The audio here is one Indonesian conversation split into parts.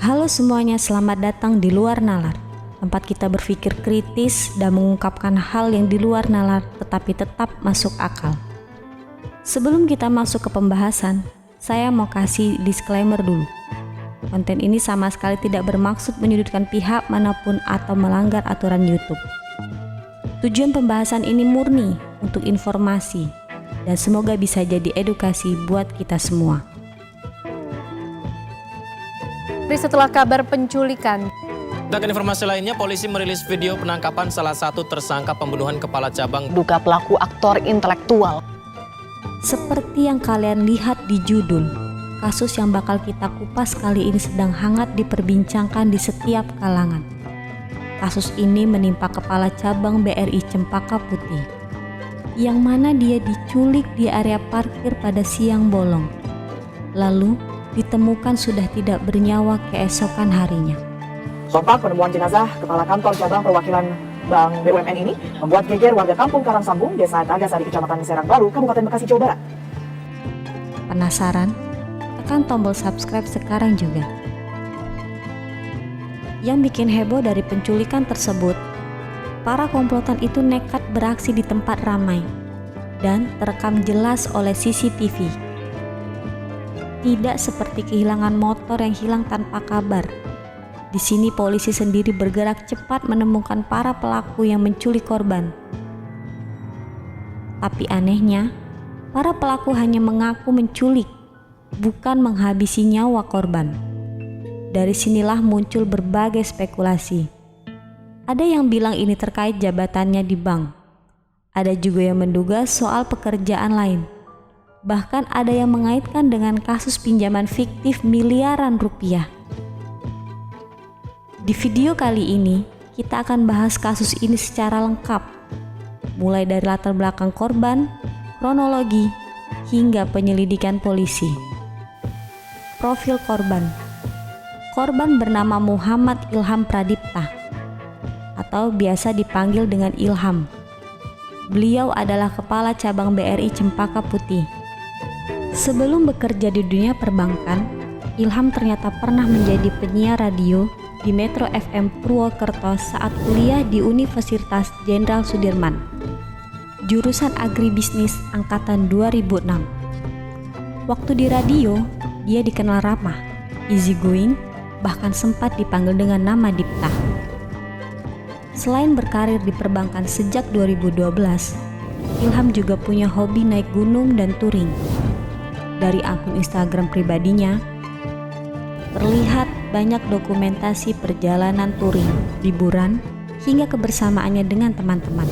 Halo semuanya, selamat datang di Luar Nalar, tempat kita berpikir kritis dan mengungkapkan hal yang di luar nalar tetapi tetap masuk akal. Sebelum kita masuk ke pembahasan, saya mau kasih disclaimer dulu. Konten ini sama sekali tidak bermaksud menyudutkan pihak manapun atau melanggar aturan YouTube. Tujuan pembahasan ini murni untuk informasi dan semoga bisa jadi edukasi buat kita semua. Setelah kabar penculikan. Dan informasi lainnya, polisi merilis video penangkapan salah satu tersangka pembunuhan kepala cabang. Duga pelaku aktor intelektual. Seperti yang kalian lihat di judul, kasus yang bakal kita kupas kali ini sedang hangat diperbincangkan di setiap kalangan. Kasus ini menimpa kepala cabang BRI Cempaka Putih, yang mana dia diculik di area parkir pada siang bolong. Lalu ditemukan sudah tidak bernyawa keesokan harinya. Sontak penemuan jenazah kepala kantor cabang perwakilan Bank BUMN ini membuat geger warga kampung Karangsambung, Desa Tagasari, Kecamatan Serang Baru, Kabupaten Bekasi, Jawa Barat. Penasaran? Tekan tombol subscribe sekarang juga. Yang bikin heboh dari penculikan tersebut, para komplotan itu nekat beraksi di tempat ramai dan terekam jelas oleh CCTV. Tidak seperti kehilangan motor yang hilang tanpa kabar. Di sini polisi sendiri bergerak cepat menemukan para pelaku yang menculik korban. Tapi anehnya, para pelaku hanya mengaku menculik, bukan menghabisi nyawa korban. Dari sinilah muncul berbagai spekulasi. Ada yang bilang ini terkait jabatannya di bank. Ada juga yang menduga soal pekerjaan lain. Bahkan ada yang mengaitkan dengan kasus pinjaman fiktif miliaran rupiah. Di video kali ini, kita akan bahas kasus ini secara lengkap. Mulai dari latar belakang korban, kronologi, hingga penyelidikan polisi. Profil korban. Korban bernama Muhammad Ilham Pradipta, atau biasa dipanggil dengan Ilham. Beliau adalah kepala cabang BRI Cempaka Putih. Sebelum bekerja di dunia perbankan, Ilham ternyata pernah menjadi penyiar radio di Metro FM Purwokerto saat kuliah di Universitas Jenderal Sudirman, jurusan agribisnis angkatan 2006. Waktu di radio, dia dikenal ramah, easygoing, bahkan sempat dipanggil dengan nama Dipta. Selain berkarir di perbankan sejak 2012, Ilham juga punya hobi naik gunung dan touring. Dari akun Instagram pribadinya, terlihat banyak dokumentasi perjalanan touring, liburan, hingga kebersamaannya dengan teman-teman.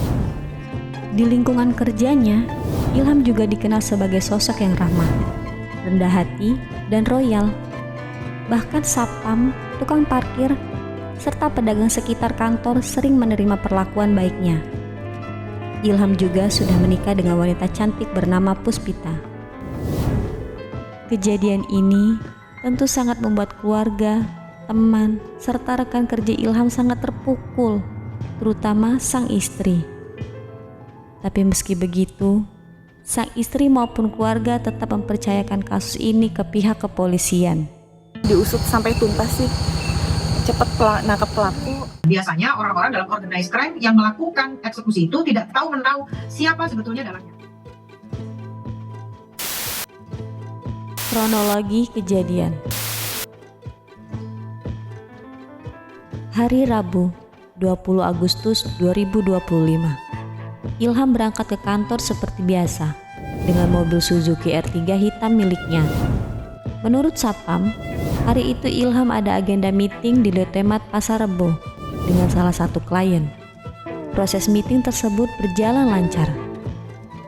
Di lingkungan kerjanya, Ilham juga dikenal sebagai sosok yang ramah, rendah hati, dan royal. Bahkan satpam, tukang parkir, serta pedagang sekitar kantor sering menerima perlakuan baiknya. Ilham juga sudah menikah dengan wanita cantik bernama Puspita. Kejadian ini tentu sangat membuat keluarga, teman, serta rekan kerja Ilham sangat terpukul, terutama sang istri. Tapi meski begitu, sang istri maupun keluarga tetap mempercayakan kasus ini ke pihak kepolisian. Diusut sampai tuntas sih, cepat nangkep pelaku. Biasanya orang-orang dalam organized crime yang melakukan eksekusi itu tidak tahu menahu siapa sebetulnya dalangnya. Kronologi kejadian. Hari Rabu, 20 Agustus 2025. Ilham berangkat ke kantor seperti biasa dengan mobil Suzuki R3 hitam miliknya. Menurut Satpam, hari itu Ilham ada agenda meeting di Lotemat Pasar Rebo dengan salah satu klien. Proses meeting tersebut berjalan lancar.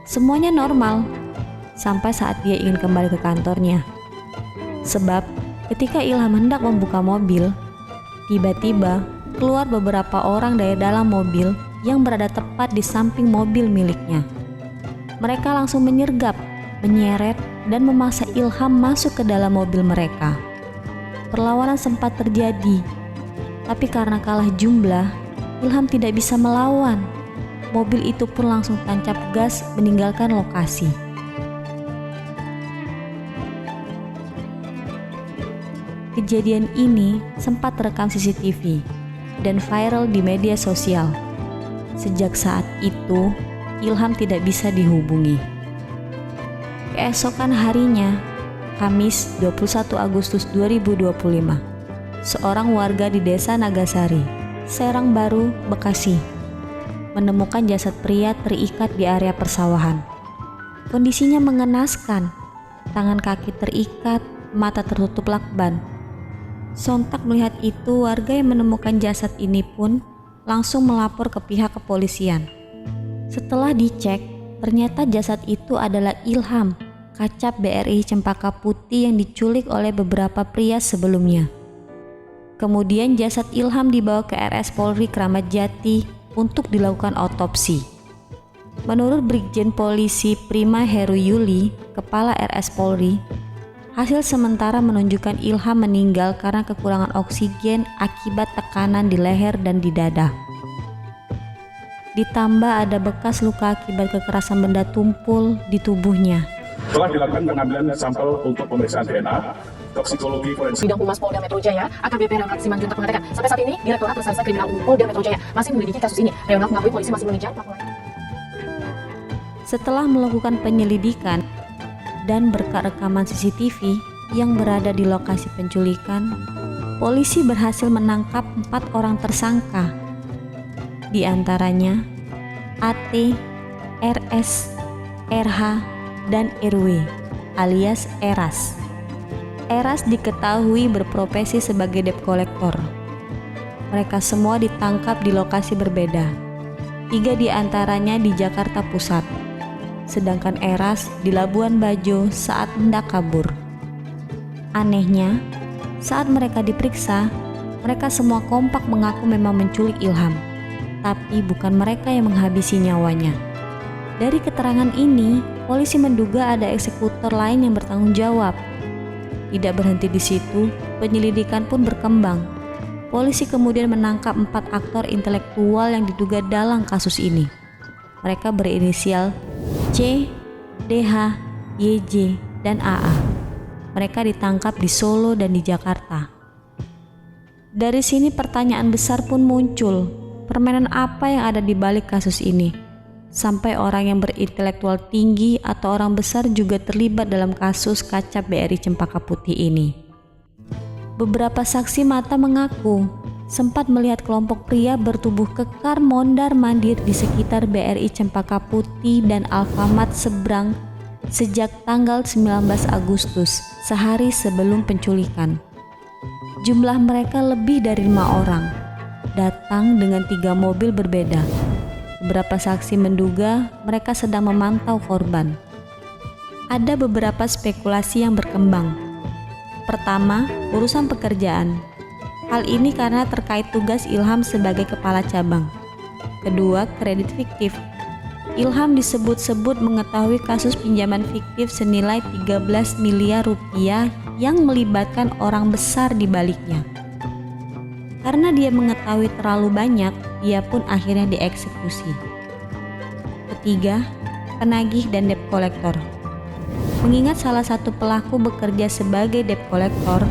Semuanya normal sampai saat dia ingin kembali ke kantornya. Sebab ketika Ilham hendak membuka mobil, tiba-tiba keluar beberapa orang dari dalam mobil yang berada tepat di samping mobil miliknya. Mereka langsung menyergap, menyeret, dan memaksa Ilham masuk ke dalam mobil mereka. Perlawanan sempat terjadi, tapi karena kalah jumlah, Ilham tidak bisa melawan. Mobil itu pun langsung tancap gas meninggalkan lokasi. Kejadian ini sempat terekam CCTV dan viral di media sosial. Sejak saat itu, Ilham tidak bisa dihubungi. Keesokan harinya, Kamis 21 Agustus 2025, seorang warga di Desa Nagasari, Serang Baru, Bekasi, menemukan jasad pria terikat di area persawahan. Kondisinya mengenaskan, tangan kaki terikat, mata tertutup lakban. Sontak melihat itu, warga yang menemukan jasad ini pun langsung melapor ke pihak kepolisian. Setelah dicek, ternyata jasad itu adalah Ilham, Kacap BRI Cempaka Putih yang diculik oleh beberapa pria sebelumnya. Kemudian jasad Ilham dibawa ke RS Polri Kramat Jati untuk dilakukan otopsi. Menurut Brigjen Polisi Prima Heru Yuli, Kepala RS Polri, hasil sementara menunjukkan Ilham meninggal karena kekurangan oksigen akibat tekanan di leher dan di dada. Ditambah ada bekas luka akibat kekerasan benda tumpul di tubuhnya. Telah dilakukan pengambilan sampel untuk pemeriksaan DNA, toksikologi forensik. Bidang Humas Polda Metro Jaya, AKBP Reonald Simanjuntak mengatakan, sampai saat ini Direktorat Reserse Kriminal Umum Polda Metro Jaya masih menyelidiki kasus ini. Reonald mengakui polisi masih mengejar pelaku. Setelah melakukan penyelidikan dan berkat rekaman CCTV yang berada di lokasi penculikan, polisi berhasil menangkap 4 orang tersangka. Di antaranya AT, RS, RH, dan RW alias Eras. Eras diketahui berprofesi sebagai debt collector. Mereka semua ditangkap di lokasi berbeda. 3 di antaranya di Jakarta Pusat, sedangkan Eras di Labuan Bajo saat hendak kabur. Anehnya, saat mereka diperiksa, mereka semua kompak mengaku memang menculik Ilham, tapi bukan mereka yang menghabisi nyawanya. Dari keterangan ini, polisi menduga ada eksekutor lain yang bertanggung jawab. Tidak berhenti di situ, penyelidikan pun berkembang. Polisi kemudian menangkap 4 aktor intelektual yang diduga dalam kasus ini. Mereka berinisial C, DH, YJ, dan AA. Mereka ditangkap di Solo dan di Jakarta. Dari sini pertanyaan besar pun muncul. Permainan apa yang ada di balik kasus ini? Sampai orang yang berintelektual tinggi atau orang besar juga terlibat dalam kasus Kacap BRI Cempaka Putih ini. Beberapa saksi mata mengaku sempat melihat kelompok pria bertubuh kekar mondar-mandir di sekitar BRI Cempaka Putih dan Alfamart Seberang sejak tanggal 19 Agustus, sehari sebelum penculikan. Jumlah mereka lebih dari 5 orang, datang dengan 3 mobil berbeda. Beberapa saksi menduga mereka sedang memantau korban. Ada beberapa spekulasi yang berkembang. Pertama, urusan pekerjaan. Hal ini karena terkait tugas Ilham sebagai kepala cabang. Kedua, kredit fiktif. Ilham disebut-sebut mengetahui kasus pinjaman fiktif senilai 13 miliar rupiah yang melibatkan orang besar di baliknya. Karena dia mengetahui terlalu banyak, dia pun akhirnya dieksekusi. Ketiga, penagih dan debt collector. Mengingat salah satu pelaku bekerja sebagai debt collector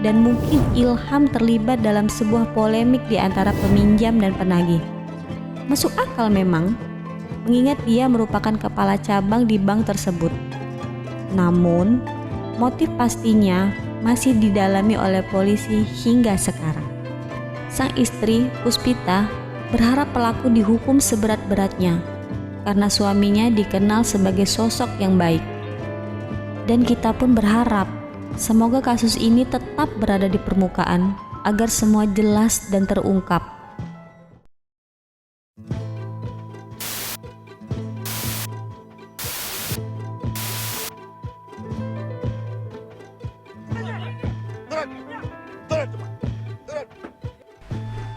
dan mungkin Ilham terlibat dalam sebuah polemik di antara peminjam dan penagih. Masuk akal memang, mengingat dia merupakan kepala cabang di bank tersebut. Namun, motif pastinya masih didalami oleh polisi hingga sekarang. Sang istri, Puspita, berharap pelaku dihukum seberat-beratnya karena suaminya dikenal sebagai sosok yang baik. Dan kita pun berharap semoga kasus ini tetap berada di permukaan agar semua jelas dan terungkap.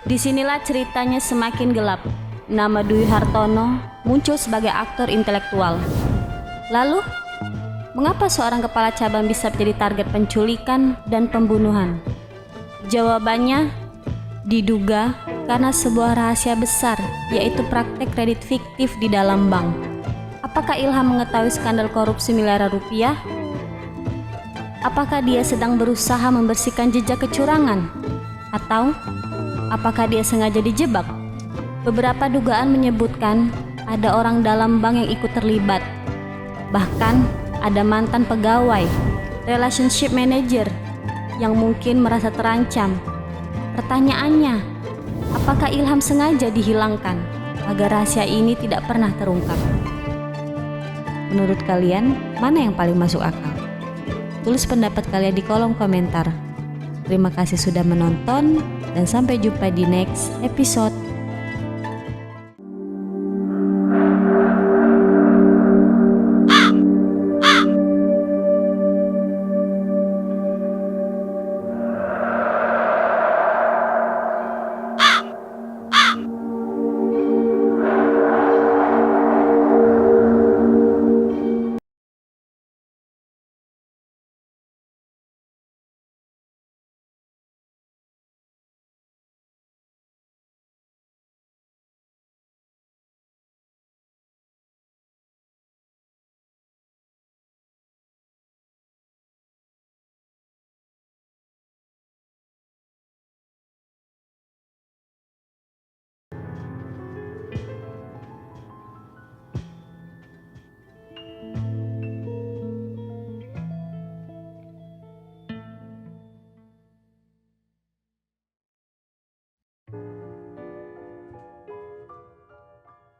Disinilah ceritanya semakin gelap. Nama Dwi Hartono muncul sebagai aktor intelektual. Lalu, mengapa seorang kepala cabang bisa menjadi target penculikan dan pembunuhan? Jawabannya, diduga karena sebuah rahasia besar, yaitu praktek kredit fiktif di dalam bank. Apakah Ilham mengetahui skandal korupsi miliaran rupiah? Apakah dia sedang berusaha membersihkan jejak kecurangan? Atau apakah dia sengaja dijebak? Beberapa dugaan menyebutkan ada orang dalam bank yang ikut terlibat. Bahkan ada mantan pegawai, relationship manager yang mungkin merasa terancam. Pertanyaannya, apakah Ilham sengaja dihilangkan agar rahasia ini tidak pernah terungkap? Menurut kalian, mana yang paling masuk akal? Tulis pendapat kalian di kolom komentar. Terima kasih sudah menonton dan sampai jumpa di next episode.